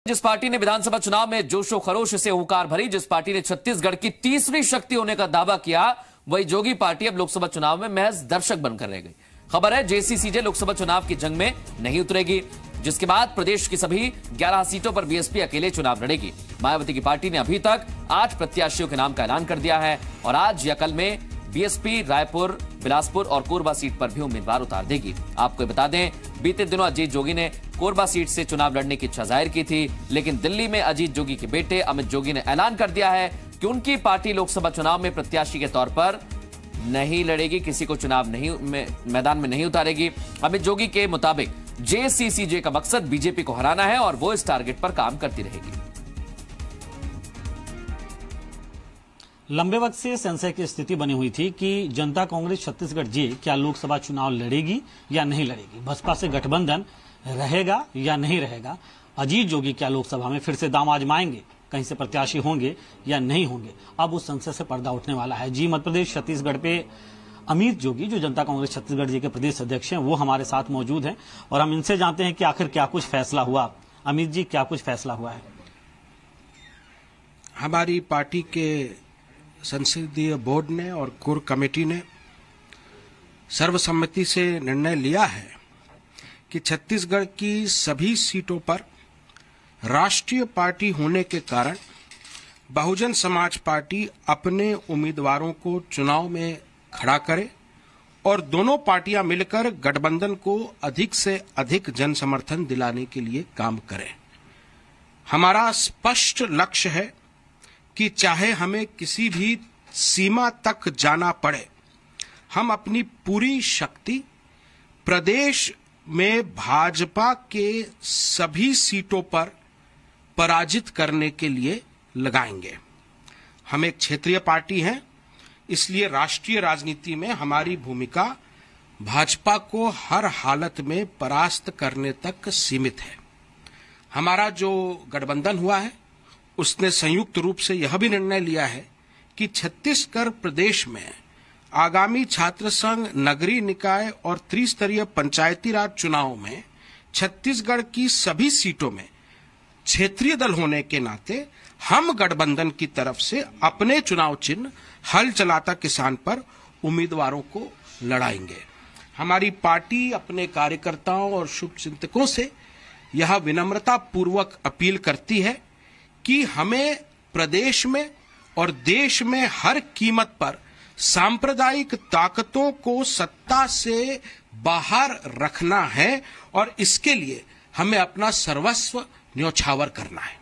जिस पार्टी ने विधानसभा चुनाव में जोशो खरोश से हुंकार भरी, जिस पार्टी ने छत्तीसगढ़ की तीसरी शक्ति होने का दावा किया, वही जोगी पार्टी अब लोकसभा चुनाव में महज दर्शक बनकर रह गई। खबर है जेसीसीजे लोकसभा चुनाव की जंग में नहीं उतरेगी, जिसके बाद प्रदेश की सभी 11 सीटों पर बीएसपी अकेले चुनाव लड़ेगी। मायावती की पार्टी ने अभी तक 8 प्रत्याशियों के नाम का ऐलान कर दिया है और आज या कल में बीएसपी रायपुर, बिलासपुर और कोरबा सीट पर भी उम्मीदवार उतार देगी। आपको बता दें, बीते दिनों अजीत जोगी ने कोरबा सीट से चुनाव लड़ने की इच्छा जाहिर की थी, लेकिन दिल्ली में अजीत जोगी के बेटे अमित जोगी ने ऐलान कर दिया है कि उनकी पार्टी लोकसभा चुनाव में प्रत्याशी के तौर पर नहीं लड़ेगी, किसी को चुनाव मैदान में नहीं उतारेगी। अमित जोगी के मुताबिक जेसीसीजे का मकसद बीजेपी को हराना है और वो इस टारगेट पर काम करती रहेगी। लंबे वक्त से संशय की स्थिति बनी हुई थी कि जनता कांग्रेस छत्तीसगढ़ जे क्या लोकसभा चुनाव लड़ेगी या नहीं लड़ेगी, बसपा से गठबंधन रहेगा या नहीं रहेगा, अजीत जोगी क्या लोकसभा में फिर से दांव आजमाएंगे, कहीं से प्रत्याशी होंगे या नहीं होंगे। अब उस संशय से पर्दा उठने वाला है। जी मध्य प्रदेश छत्तीसगढ़ पे अमित जोगी, जो जनता कांग्रेस छत्तीसगढ़ जी के प्रदेश अध्यक्ष हैं, वो हमारे साथ मौजूद हैं और हम इनसे जानते हैं कि आखिर क्या कुछ फैसला हुआ। अमित जी, क्या कुछ फैसला हुआ है? हमारी पार्टी के संसदीय बोर्ड ने और कोर कमेटी ने सर्वसम्मति से निर्णय लिया है कि छत्तीसगढ़ की सभी सीटों पर राष्ट्रीय पार्टी होने के कारण बहुजन समाज पार्टी अपने उम्मीदवारों को चुनाव में खड़ा करे और दोनों पार्टियां मिलकर गठबंधन को अधिक से अधिक जन समर्थन दिलाने के लिए काम करें। हमारा स्पष्ट लक्ष्य है कि चाहे हमें किसी भी सीमा तक जाना पड़े, हम अपनी पूरी शक्ति प्रदेश में भाजपा के सभी सीटों पर पराजित करने के लिए लगाएंगे। हम एक क्षेत्रीय पार्टी हैं, इसलिए राष्ट्रीय राजनीति में हमारी भूमिका भाजपा को हर हालत में परास्त करने तक सीमित है। हमारा जो गठबंधन हुआ है उसने संयुक्त रूप से यह भी निर्णय लिया है कि छत्तीसगढ़ प्रदेश में आगामी छात्र संघ, नगरीय निकाय और त्रिस्तरीय पंचायती राज चुनाव में छत्तीसगढ़ की सभी सीटों में क्षेत्रीय दल होने के नाते हम गठबंधन की तरफ से अपने चुनाव चिन्ह हल चलाता किसान पर उम्मीदवारों को लड़ाएंगे। हमारी पार्टी अपने कार्यकर्ताओं और शुभचिंतकों से यह विनम्रता पूर्वक अपील करती है कि हमें प्रदेश में और देश में हर कीमत पर सांप्रदायिक ताकतों को सत्ता से बाहर रखना है और इसके लिए हमें अपना सर्वस्व न्यौछावर करना है।